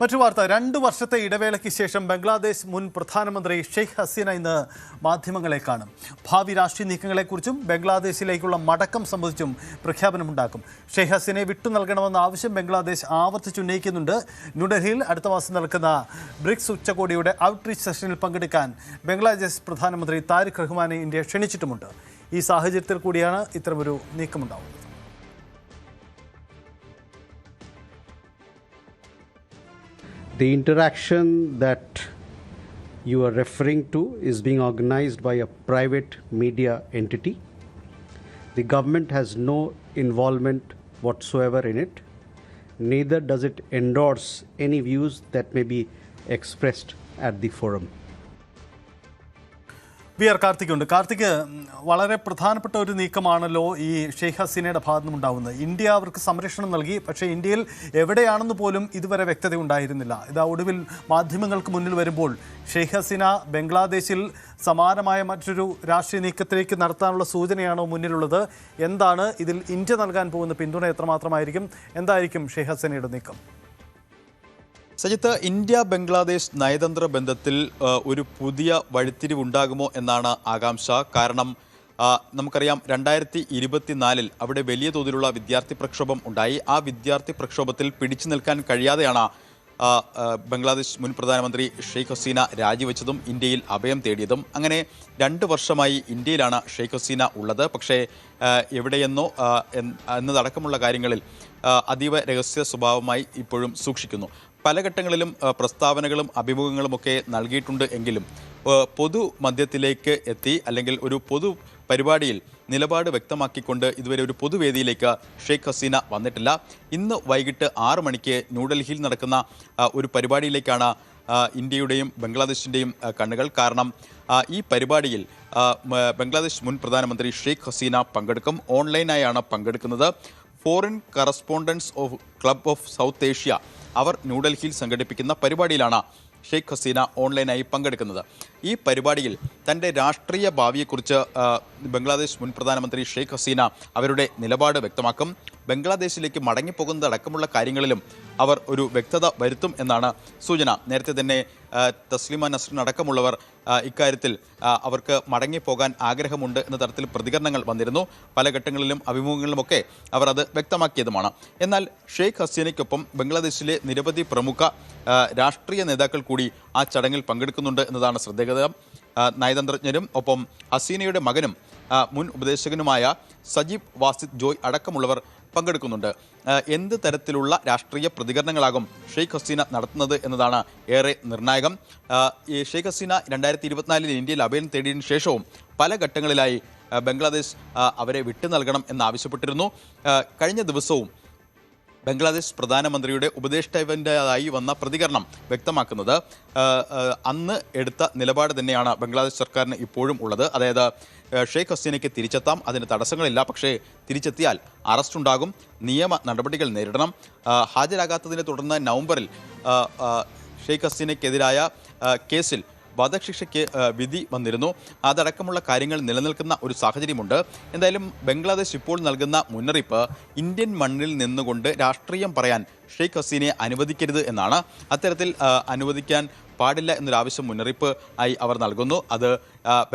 മറ്റു വാർത്ത 2 വർഷത്തെ ഇടവേളയ്ക്ക് ശേഷം ബംഗ്ലാദേശ് മുൻ പ്രധാനമന്ത്രി ഷെയ്ഖ് ഹസീന ഇന്ന് മാധ്യമങ്ങളെ കാണും. ഭാവി രാഷ്ട്രീയ നീക്കങ്ങളെക്കുറിച്ചും ബംഗ്ലാദേശിലേക്കുള്ള മടക്കം സംബന്ധിച്ചും പ്രഖ്യാപനമുണ്ടാക്കും. ഷെയ്ഖ് ഹസീനയെ വിട്ടു നൽകണമെന്ന ആവശ്യം ബംഗ്ലാദേശ് ആവർത്തിച്ചുന്നയിക്കുന്നുണ്ട്. ന്യൂഡൽഹിയിൽ അടുത്ത മാസം നടക്കുന്ന ബ്രിക്സ് ഉച്ചകോടിയുടെ ഔട്ട്റീച്ച് സെഷനിൽ പങ്കെടുക്കാൻ ബംഗ്ലാദേശ് പ്രധാനമന്ത്രി താരിഖ് റഹ്മാനെ ഇന്ത്യ ക്ഷണിച്ചിട്ടുമുണ്ട്. ഈ സാഹചര്യത്തിൽ കൂടിയാണ് ഇത്തരമൊരു നീക്കമുണ്ടാവുന്നത്. The interaction that you are referring to is being organized by a private media entity. The government has no involvement whatsoever in it. Neither does it endorse any views that may be expressed at the forum. വി.ആർ. Karthik ഉണ്ട്. കാർത്തിക്, വളരെ പ്രധാനപ്പെട്ട ഒരു നീക്കമാണല്ലോ ഈ ഷെയ്ഖ് ഹസീനയുടെ ഭാഗത്തു നിന്നുണ്ടാവുന്നത്. India അവർക്ക് സംരക്ഷണം നൽകി, പക്ഷേ ഇന്ത്യയിൽ എവിടെയാണെന്ന് പോലും ഇതുവരെ വ്യക്തത ഉണ്ടായിരുന്നില്ല. ഇതാ ഒടുവിൽ മാധ്യമങ്ങൾക്ക് മുന്നിൽ വരുമ്പോൾ ഷെയ്ഖ് ഹസീന ബംഗ്ലാദേശിൽ സമാനമായ മറ്റൊരു രാഷ്ട്രീയ നീക്കത്തിലേക്ക് നടത്താനുള്ള സൂചനയാണോ മുന്നിലുള്ളത്? എന്താണ് ഇതിൽ ഇന്ത്യ നൽകാൻ പോകുന്ന പിന്തുണ എത്രമാത്രമായിരിക്കും? എന്തായിരിക്കും ഷെയ്ഖ് ഹസീനയുടെ നീക്കം? സജിത്ത്, ഇന്ത്യ ബംഗ്ലാദേശ് നയതന്ത്ര ബന്ധത്തിൽ ഒരു പുതിയ വഴിത്തിരിവുണ്ടാകുമോ എന്നാണ് ആകാംക്ഷ. കാരണം നമുക്കറിയാം 2024 അവിടെ വലിയ തോതിലുള്ള വിദ്യാർത്ഥി പ്രക്ഷോഭം ഉണ്ടായി. ആ വിദ്യാർത്ഥി പ്രക്ഷോഭത്തിൽ പിടിച്ചു നിൽക്കാൻ കഴിയാതെയാണ് ബംഗ്ലാദേശ് മുൻ പ്രധാനമന്ത്രി ഷെയ്ഖ് ഹസീന രാജിവെച്ചതും ഇന്ത്യയിൽ അഭയം തേടിയതും. അങ്ങനെ 2 വർഷമായി ഇന്ത്യയിലാണ് ഷെയ്ഖ് ഹസീന ഉള്ളത്. പക്ഷേ എവിടെയെന്നോ എന്നതടക്കമുള്ള കാര്യങ്ങളിൽ അതീവ രഹസ്യ സ്വഭാവമായി ഇപ്പോഴും സൂക്ഷിക്കുന്നു. പല ഘട്ടങ്ങളിലും പ്രസ്താവനകളും അഭിമുഖങ്ങളുമൊക്കെ നൽകിയിട്ടുണ്ട് എങ്കിലും പൊതുമധ്യത്തിലേക്ക് എത്തി അല്ലെങ്കിൽ ഒരു പൊതു പരിപാടിയിൽ നിലപാട് വ്യക്തമാക്കിക്കൊണ്ട് ഇതുവരെ ഒരു പൊതുവേദിയിലേക്ക് ഷെയ്ഖ് ഹസീന വന്നിട്ടില്ല. ഇന്ന് വൈകിട്ട് 6 മണിക്ക് ന്യൂഡൽഹിയിൽ നടക്കുന്ന ഒരു പരിപാടിയിലേക്കാണ് ഇന്ത്യയുടെയും ബംഗ്ലാദേശിൻ്റെയും കണ്ണുകൾ. കാരണം ഈ പരിപാടിയിൽ ബംഗ്ലാദേശ് മുൻ പ്രധാനമന്ത്രി ഷെയ്ഖ് ഹസീന പങ്കെടുക്കും. ഓൺലൈനായാണ് പങ്കെടുക്കുന്നത്. Foreign correspondents of club of South Asia അവർ ന്യൂഡൽഹിയിൽ സംഘടിപ്പിക്കുന്ന പരിപാടിയിലാണ് ഷെയ്ഖ് ഹസീന ഓൺലൈനായി പങ്കെടുക്കുന്നത്. ഈ പരിപാടിയിൽ തൻ്റെ രാഷ്ട്രീയ ഭാവിയെക്കുറിച്ച് ബംഗ്ലാദേശ് മുൻ പ്രധാനമന്ത്രി ഷെയ്ഖ് ഹസീന അവരുടെ നിലപാട് വ്യക്തമാക്കും. ബംഗ്ലാദേശിലേക്ക് മടങ്ങിപ്പോകുന്നതടക്കമുള്ള കാര്യങ്ങളിലും അവർ ഒരു വ്യക്തത വരുത്തും എന്നാണ് സൂചന. നേരത്തെ തന്നെ തസ്ലിമ നസ്രിൻ അടക്കമുള്ളവർ ഇക്കാര്യത്തിൽ അവർക്ക് മടങ്ങിപ്പോകാൻ ആഗ്രഹമുണ്ട് എന്ന തരത്തിൽ പ്രതികരണങ്ങൾ വന്നിരുന്നു. പല ഘട്ടങ്ങളിലും അഭിമുഖങ്ങളിലുമൊക്കെ അവർ അത് വ്യക്തമാക്കിയതുമാണ്. എന്നാൽ ഷെയ്ഖ് ഹസീനയ്ക്കൊപ്പം ബംഗ്ലാദേശിലെ നിരവധി പ്രമുഖ രാഷ്ട്രീയ നേതാക്കൾ കൂടി ആ ചടങ്ങിൽ പങ്കെടുക്കുന്നുണ്ട് എന്നതാണ് ശ്രദ്ധേയത. നയതന്ത്രജ്ഞരും ഒപ്പം ഹസീനയുടെ മകനും മുൻ ഉപദേശകനുമായ സജീബ് വാസിദ് ജോയ് അടക്കമുള്ളവർ പങ്കെടുക്കുന്നുണ്ട്. എന്ത് തരത്തിലുള്ള രാഷ്ട്രീയ പ്രതികരണങ്ങളാകും ഷെയ്ഖ് ഹസീന നടത്തുന്നത് എന്നതാണ് ഏറെ നിർണായകം. ഈ ഷെയ്ഖ് ഹസീന 2024 ഇന്ത്യയിൽ അഭയം തേടിയതിനു ശേഷവും പല ഘട്ടങ്ങളിലായി ബംഗ്ലാദേശ് അവരെ വിട്ടു നൽകണം എന്നാവശ്യപ്പെട്ടിരുന്നു. കഴിഞ്ഞ ദിവസവും ബംഗ്ലാദേശ് പ്രധാനമന്ത്രിയുടെ ഉപദേഷ്ടാവിൻ്റെതായി വന്ന പ്രതികരണം വ്യക്തമാക്കുന്നത് അന്ന് എടുത്ത നിലപാട് തന്നെയാണ് ബംഗ്ലാദേശ് സർക്കാരിന് ഇപ്പോഴും ഉള്ളത്. അതായത് ഷെയ്ഖ് ഹസീനയ്ക്ക് തിരിച്ചെത്താം, അതിന് തടസ്സങ്ങളില്ല. പക്ഷേ തിരിച്ചെത്തിയാൽ അറസ്റ്റ് ഉണ്ടാകും, നിയമ നടപടികൾ നേരിടണം. ഹാജരാകാത്തതിനെ തുടർന്ന് നവംബറിൽ ഷെയ്ഖ് ഹസീനയ്ക്കെതിരായ കേസിൽ വധശിക്ഷയ്ക്ക് വിധി വന്നിരുന്നു. അതടക്കമുള്ള കാര്യങ്ങൾ നിലനിൽക്കുന്ന ഒരു സാഹചര്യമുണ്ട്. എന്തായാലും ബംഗ്ലാദേശ് ഇപ്പോൾ നൽകുന്ന മുന്നറിയിപ്പ് ഇന്ത്യൻ മണ്ണിൽ നിന്നുകൊണ്ട് രാഷ്ട്രീയം പറയാൻ ഷെയ്ഖ് ഹസീനയെ അനുവദിക്കരുത് എന്നാണ്. അത്തരത്തിൽ അനുവദിക്കാൻ പാടില്ല എന്നൊരാവശ്യം മുന്നറിയിപ്പ് ആയി അവർ നൽകുന്നു. അത്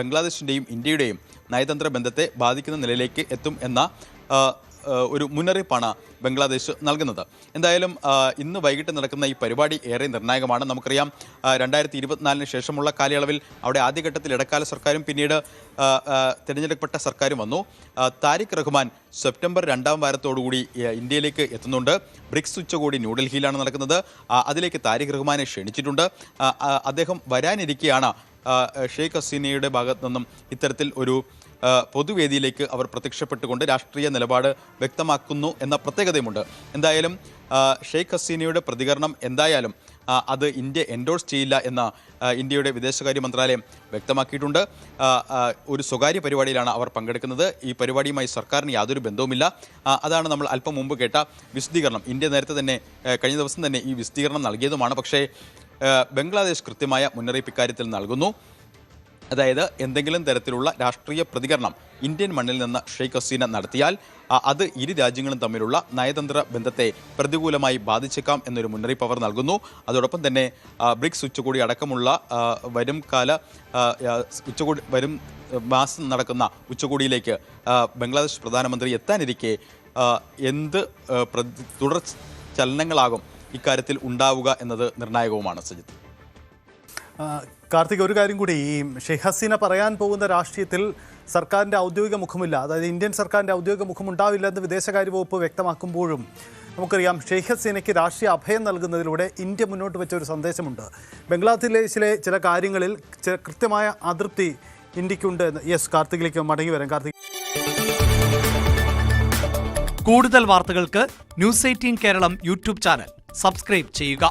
ബംഗ്ലാദേശിൻ്റെയും ഇന്ത്യയുടെയും നയതന്ത്ര ബന്ധത്തെ ബാധിക്കുന്ന നിലയിലേക്ക് എത്തും എന്ന ഒരു മുന്നറിയിപ്പാണ് ബംഗ്ലാദേശ് നൽകുന്നത്. എന്തായാലും ഇന്ന് വൈകിട്ട് നടക്കുന്ന ഈ പരിപാടി ഏറെ നിർണായകമാണ്. നമുക്കറിയാം 2024 ശേഷമുള്ള കാലയളവിൽ അവിടെ ആദ്യഘട്ടത്തിൽ ഇടക്കാല സർക്കാരും പിന്നീട് തിരഞ്ഞെടുക്കപ്പെട്ട സർക്കാരും വന്നു. താരിഖ് റഹ്മാൻ സെപ്റ്റംബർ 2ാം വാരത്തോടുകൂടി ഇന്ത്യയിലേക്ക് എത്തുന്നുണ്ട്. ബ്രിക്സ് ഉച്ചകോടി ന്യൂഡൽഹിയിലാണ് നടക്കുന്നത്. അതിലേക്ക് താരിഖ് റഹ്മാനെ ക്ഷണിച്ചിട്ടുണ്ട്. അദ്ദേഹം വരാനിരിക്കെയാണ് ഷെയ്ഖ് ഹസീനയുടെ ഭാഗത്തു നിന്നും ഇത്തരത്തിൽ ഒരു പൊതുവേദിയിലേക്ക് അവർ പ്രത്യക്ഷപ്പെട്ടുകൊണ്ട് രാഷ്ട്രീയ നിലപാട് വ്യക്തമാക്കുന്നു എന്ന പ്രത്യേകതയുമുണ്ട്. എന്തായാലും ഷെയ്ഖ് ഹസീനയുടെ പ്രതികരണം എന്തായാലും അത് ഇന്ത്യ എൻഡോഴ്സ് ചെയ്യില്ല എന്ന് ഇന്ത്യയുടെ വിദേശകാര്യ മന്ത്രാലയം വ്യക്തമാക്കിയിട്ടുണ്ട്. ഒരു സ്വകാര്യ പരിപാടിയിലാണ് അവർ പങ്കെടുക്കുന്നത്. ഈ പരിപാടിയുമായി സർക്കാരിന് യാതൊരു ബന്ധവുമില്ല. അതാണ് നമ്മൾ അല്പം മുമ്പ് കേട്ട വിശദീകരണം. ഇന്ത്യ നേരത്തെ തന്നെ കഴിഞ്ഞ ദിവസം തന്നെ ഈ വിശദീകരണം നൽകിയതുമാണ്. പക്ഷേ ബംഗ്ലാദേശ് കൃത്യമായ മുന്നറിയിപ്പ് ഇക്കാര്യത്തിൽ നൽകുന്നു. അതായത് എന്തെങ്കിലും തരത്തിലുള്ള രാഷ്ട്രീയ പ്രതികരണം ഇന്ത്യൻ മണ്ണിൽ നിന്ന് ഷെയ്ഖ് ഹസീന നടത്തിയാൽ അത് ഇരു രാജ്യങ്ങളും തമ്മിലുള്ള നയതന്ത്ര ബന്ധത്തെ പ്രതികൂലമായി ബാധിച്ചേക്കാം എന്നൊരു മുന്നറിയിപ്പ് അവർ നൽകുന്നു. അതോടൊപ്പം തന്നെ ബ്രിക്സ് ഉച്ചകോടി അടക്കമുള്ള വരും മാസം നടക്കുന്ന ഉച്ചകോടിയിലേക്ക് ബംഗ്ലാദേശ് പ്രധാനമന്ത്രി എത്താനിരിക്കെ എന്ത് തുടർ ചലനങ്ങളാകും ഇക്കാര്യത്തിൽ ഉണ്ടാവുക എന്നത് നിർണായകവുമാണ്. സജിത്ത്, കാർത്തിക്, ഒരു കാര്യം കൂടി, ഈ ഷെയ്ഖ് ഹസീന പറയാൻ പോകുന്ന രാഷ്ട്രീയത്തിൽ സർക്കാരിൻ്റെ ഔദ്യോഗിക മുഖമില്ല, അതായത് ഇന്ത്യൻ സർക്കാരിൻ്റെ ഔദ്യോഗിക മുഖമുണ്ടാവില്ല എന്ന് വിദേശകാര്യ വകുപ്പ് വ്യക്തമാക്കുമ്പോഴും നമുക്കറിയാം ഷെയ്ഖ് ഹസീനയ്ക്ക് രാഷ്ട്രീയ അഭയം നൽകുന്നതിലൂടെ ഇന്ത്യ മുന്നോട്ട് വെച്ച ഒരു സന്ദേശമുണ്ട്. ബംഗ്ലാദേശിലെ ചില കാര്യങ്ങളിൽ കൃത്യമായ അതൃപ്തി ഇന്ത്യക്കുണ്ട് എന്ന്. യെസ്, കാർത്തികിലേക്ക് മടങ്ങി വരാം. കാർത്തിക്, കൂടുതൽ വാർത്തകൾക്ക് News 18 Keralam YouTube channel subscribe ചെയ്യുക.